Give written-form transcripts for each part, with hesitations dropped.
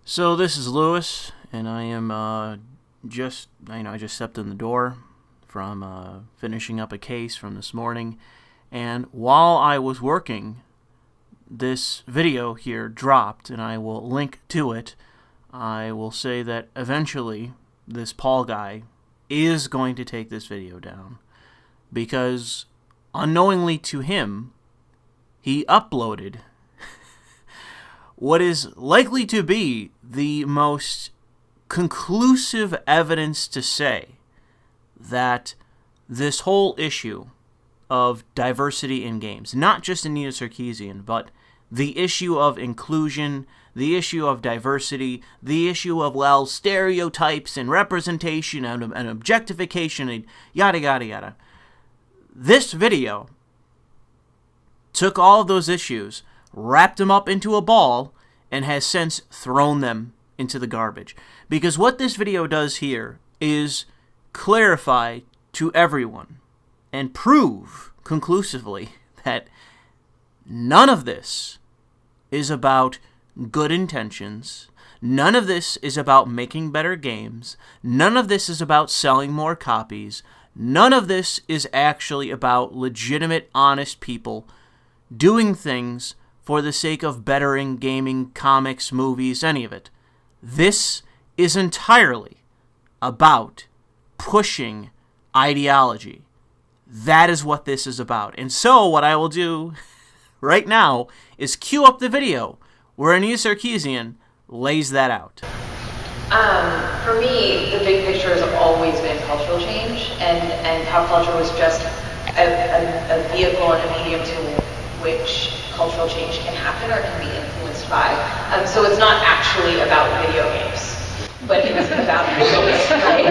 So this is Louis, and I am I just stepped in the door from finishing up a case from this morning, and while I was working, this video here dropped, and I will link to it. I will say that eventually this Paul guy is going to take this video down, because unknowingly to him, he uploaded what is likely to be the most conclusive evidence to say that this whole issue of diversity in games, not just Anita Sarkeesian, but the issue of inclusion, the issue of diversity, the issue of, well, stereotypes and representation and objectification and yada, yada, yada. This video took all of those issues, wrapped them up into a ball, and has since thrown them into the garbage. Because what this video does here is clarify to everyone and prove conclusively that none of this is about good intentions. None of this is about making better games. None of this is about selling more copies. None of this is actually about legitimate, honest people doing things for the sake of bettering gaming, comics, movies, any of it. This is entirely about pushing ideology. That is what this is about. And so what I will do right now is cue up the video where Anita Sarkeesian lays that out. For me, the big picture has always been cultural change, and how culture was just a vehicle and a medium to which cultural change can happen or can be influenced by. So it's not actually about video games, but it's about video games, right?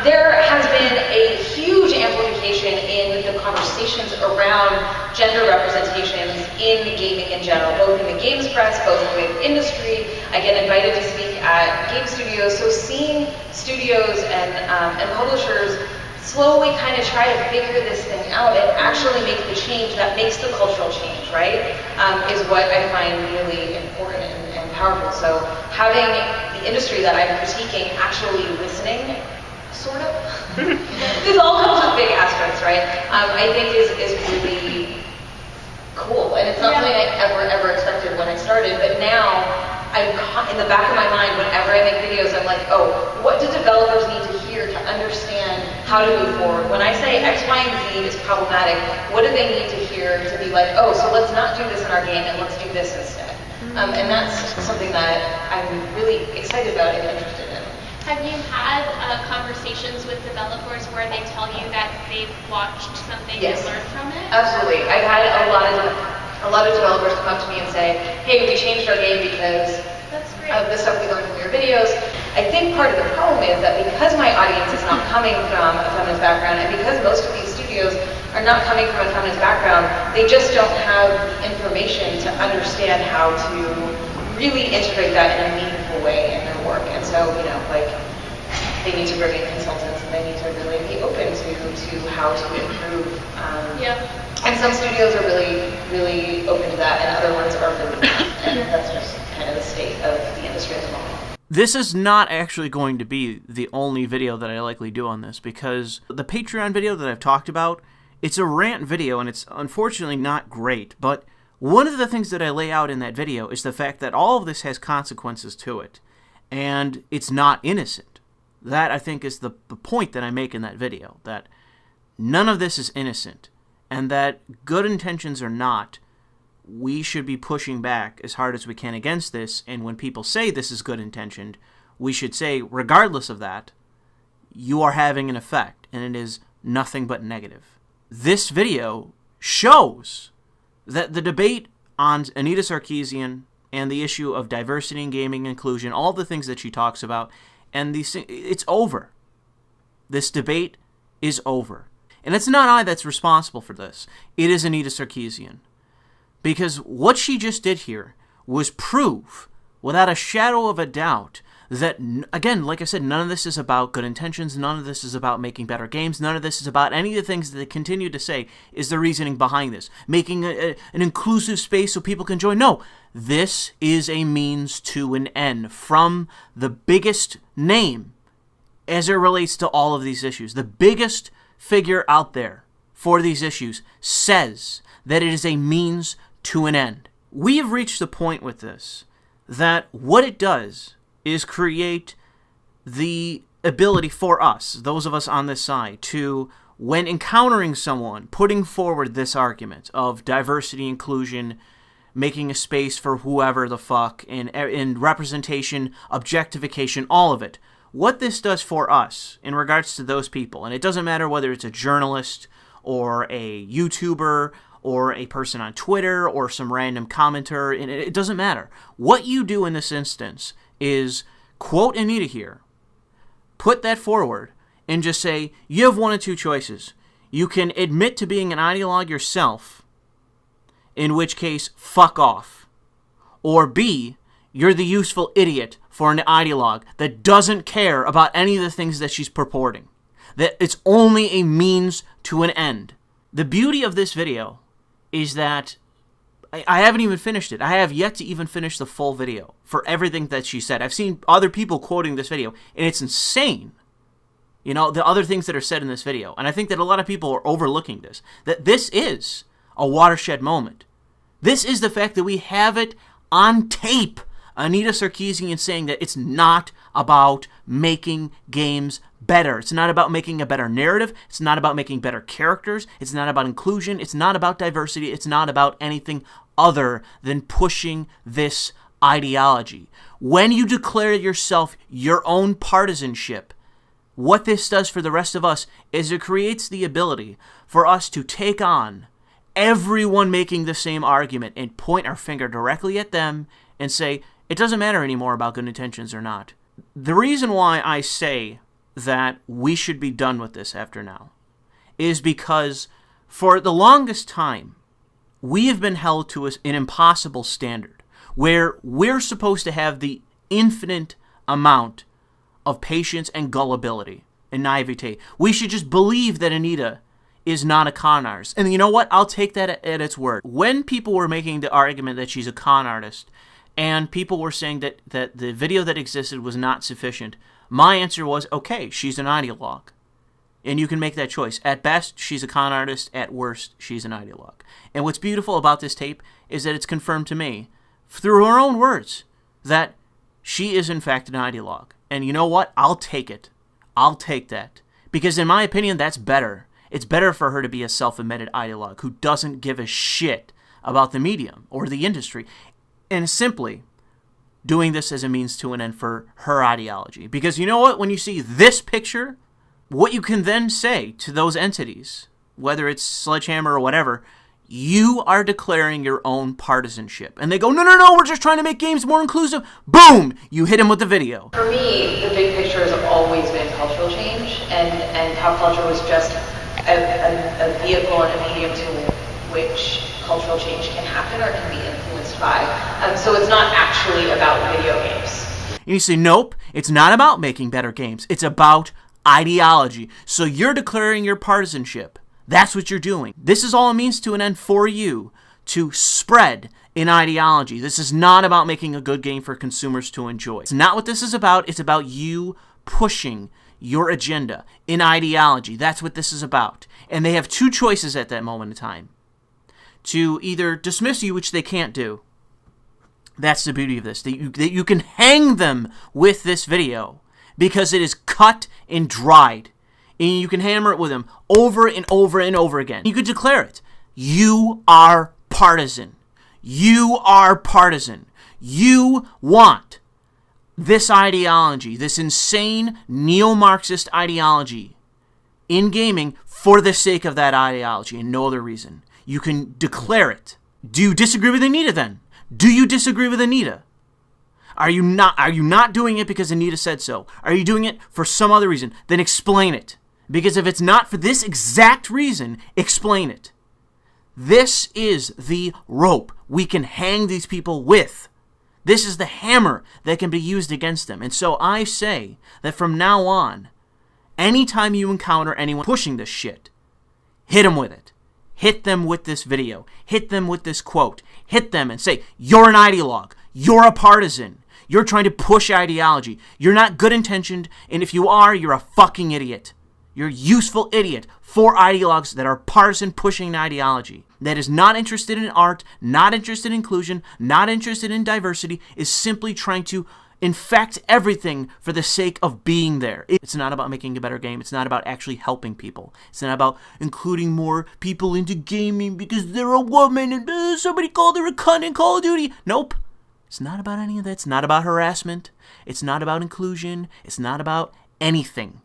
There has been a huge amplification in the conversations around gender representations in gaming in general, both in the games press, both with industry. I get invited to speak at game studios, so seeing studios and publishers slowly kind of try to figure this thing out and actually make the change that makes the cultural change, right, is what I find really important and powerful. So having the industry that I'm critiquing actually listening, sort of, this all comes with big aspects, right, I think is really cool. And it's not something I ever expected when I started, but now in the back of my mind, whenever I make videos, I'm like, oh, what do developers need to hear to understand how to move forward? When I say X, Y, and Z is problematic, what do they need to hear to be like, oh, so let's not do this in our game and let's do this instead? And that's something that I'm really excited about and interested in. Have you had conversations with developers where they tell you that they've watched something and learned from it? Absolutely. I've had a lot of developers come up to me and say, hey, we changed our game because of the stuff we learned from your videos. I think part of the problem is that because my audience is not coming from a feminist background, and because most of these studios are not coming from a feminist background, they just don't have the information to understand how to really integrate that in a meaningful way in their work. And so, like, they need to bring in consultants, and they need to really be open to how to improve. And some studios are really, really open to that, and other ones are really not. And that's just kind of the state of the industry at the moment. This is not actually going to be the only video that I likely do on this, because the Patreon video that I've talked about, it's a rant video, and it's unfortunately not great, but one of the things that I lay out in that video is the fact that all of this has consequences to it, and it's not innocent. That, I think, is the point that I make in that video, that none of this is innocent, and that good intentions or not, we should be pushing back as hard as we can against this, and when people say this is good intentioned, we should say, regardless of that, you are having an effect, and it is nothing but negative. This video shows that the debate on Anita Sarkeesian and the issue of diversity in gaming, inclusion, all the things that she talks about, and these things, it's over. This debate is over. And it's not I that's responsible for this. It is Anita Sarkeesian. Because what she just did here was prove, without a shadow of a doubt, that, again, like I said, none of this is about good intentions. None of this is about making better games. None of this is about any of the things that they continue to say is the reasoning behind this. Making an inclusive space so people can join. No, this is a means to an end from the biggest name as it relates to all of these issues. The biggest figure out there for these issues says that it is a means to an end. We have reached the point with this that what it does is create the ability for us, those of us on this side, to, when encountering someone putting forward this argument of diversity, inclusion, making a space for whoever the fuck, in representation, objectification, all of it, what this does for us in regards to those people, and it doesn't matter whether it's a journalist or a YouTuber or a person on Twitter or some random commenter, it doesn't matter. What you do in this instance is quote Anita here, put that forward, and just say, you have one of two choices. You can admit to being an ideologue yourself, in which case, fuck off. Or B, you're the useful idiot for an ideologue that doesn't care about any of the things that she's purporting. That it's only a means to an end. The beauty of this video is that I haven't even finished it. I have yet to even finish the full video for everything that she said. I've seen other people quoting this video, and it's insane. You know, the other things that are said in this video. And I think that a lot of people are overlooking this. That this is a watershed moment. This is the fact that we have it on tape. Anita Sarkeesian saying that it's not about making games better. It's not about making a better narrative. It's not about making better characters. It's not about inclusion. It's not about diversity. It's not about anything other than pushing this ideology. When you declare yourself your own partisanship, what this does for the rest of us is it creates the ability for us to take on everyone making the same argument and point our finger directly at them and say, it doesn't matter anymore about good intentions or not. The reason why I say that we should be done with this after now is because for the longest time, we have been held to an impossible standard where we're supposed to have the infinite amount of patience and gullibility and naivete. We should just believe that Anita is not a con artist. And you know what? I'll take that at its word. When people were making the argument that she's a con artist and people were saying that the video that existed was not sufficient, my answer was, okay, she's an ideologue. And you can make that choice. At best, she's a con artist. At worst, she's an ideologue. And what's beautiful about this tape is that it's confirmed to me, through her own words, that she is in fact an ideologue. And you know what? I'll take it. I'll take that. Because in my opinion, that's better. It's better for her to be a self-admitted ideologue who doesn't give a shit about the medium or the industry. And simply doing this as a means to an end for her ideology. Because you know what? When you see this picture, what you can then say to those entities, whether it's Sledgehammer or whatever, you are declaring your own partisanship. And they go, no, no, no, we're just trying to make games more inclusive. Boom! You hit him with the video. For me, the big picture has always been cultural change and how culture was just a vehicle and a medium to which cultural change can happen or can be influenced by. So it's not actually about video games. And you say, nope, it's not about making better games. It's about ideology. So you're declaring your partisanship. That's what you're doing. This is all a means to an end for you to spread an ideology. This is not about making a good game for consumers to enjoy. It's not what this is about. It's about you pushing your agenda in ideology. That's what this is about. And they have two choices at that moment in time. To either dismiss you, which they can't do. That's the beauty of this. That you can hang them with this video because it is cut and dried. And you can hammer it with them over and over and over again. You could declare it. You are partisan. You are partisan. You want this ideology, this insane neo-Marxist ideology in gaming for the sake of that ideology and no other reason. You can declare it. Do you disagree with Anita then? Do you disagree with Anita? Are you not doing it because Anita said so? Are you doing it for some other reason? Then explain it. Because if it's not for this exact reason, explain it. This is the rope we can hang these people with. This is the hammer that can be used against them. And so I say that from now on, anytime you encounter anyone pushing this shit, hit them with it. Hit them with this video. Hit them with this quote. Hit them and say, you're an ideologue. You're a partisan. You're trying to push ideology. You're not good-intentioned, and if you are, you're a fucking idiot. You're a useful idiot for ideologues that are partisan pushing an ideology, that is not interested in art, not interested in inclusion, not interested in diversity, is simply trying to infect everything for the sake of being there. It's not about making a better game. It's not about actually helping people. It's not about including more people into gaming because they're a woman and somebody called her a cunt in Call of Duty. Nope. It's not about any of that. It's not about harassment. It's not about inclusion. It's not about anything.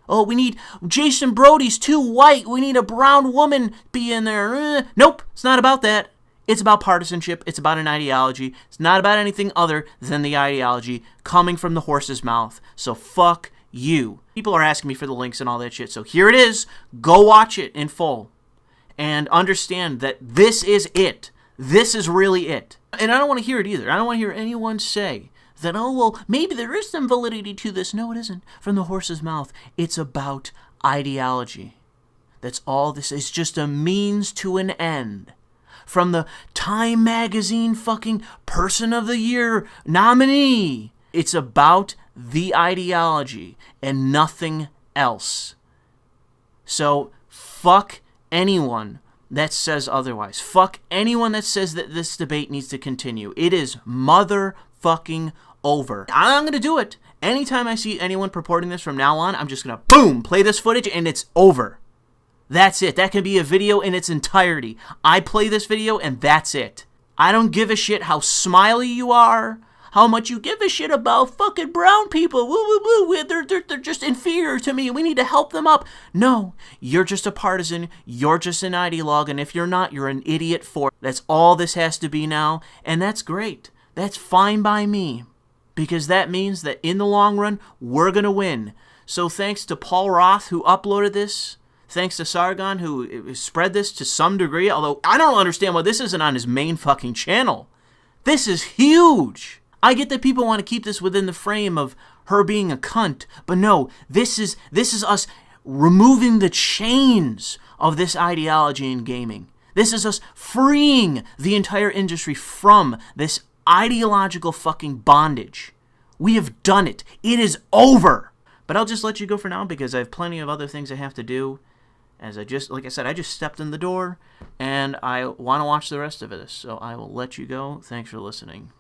Oh, we need Jason Brody's too white. We need a brown woman be in there. Nope. It's not about that. It's about partisanship. It's about an ideology. It's not about anything other than the ideology coming from the horse's mouth. So fuck you. People are asking me for the links and all that shit. So here it is. Go watch it in full. And understand that this is it. This is really it. And I don't want to hear it either. I don't want to hear anyone say that, oh, well, maybe there is some validity to this. No, it isn't. From the horse's mouth. It's about ideology. That's all this is. It's just a means to an end. From the Time Magazine fucking Person of the Year nominee. It's about the ideology and nothing else. So, fuck anyone that says otherwise. Fuck anyone that says that this debate needs to continue. It is motherfucking over. I'm going to do it. Anytime I see anyone purporting this from now on, I'm just going to, boom, play this footage and it's over. That's it. That can be a video in its entirety. I play this video and that's it. I don't give a shit how smiley you are, how much you give a shit about fucking brown people. Woo, woo, woo. They're just inferior to me. We need to help them up. No, you're just a partisan. You're just an ideologue. And if you're not, you're an idiot for. That's all this has to be now. And that's great. That's fine by me. Because that means that in the long run, we're going to win. So thanks to Paul Roth who uploaded this. Thanks to Sargon, who spread this to some degree, although I don't understand why this isn't on his main fucking channel. This is huge. I get that people want to keep this within the frame of her being a cunt, but no, this is us removing the chains of this ideology in gaming. This is us freeing the entire industry from this ideological fucking bondage. We have done it. It is over. But I'll just let you go for now because I have plenty of other things I have to do. Like I said, I just stepped in the door, and I want to watch the rest of this, so I will let you go. Thanks for listening.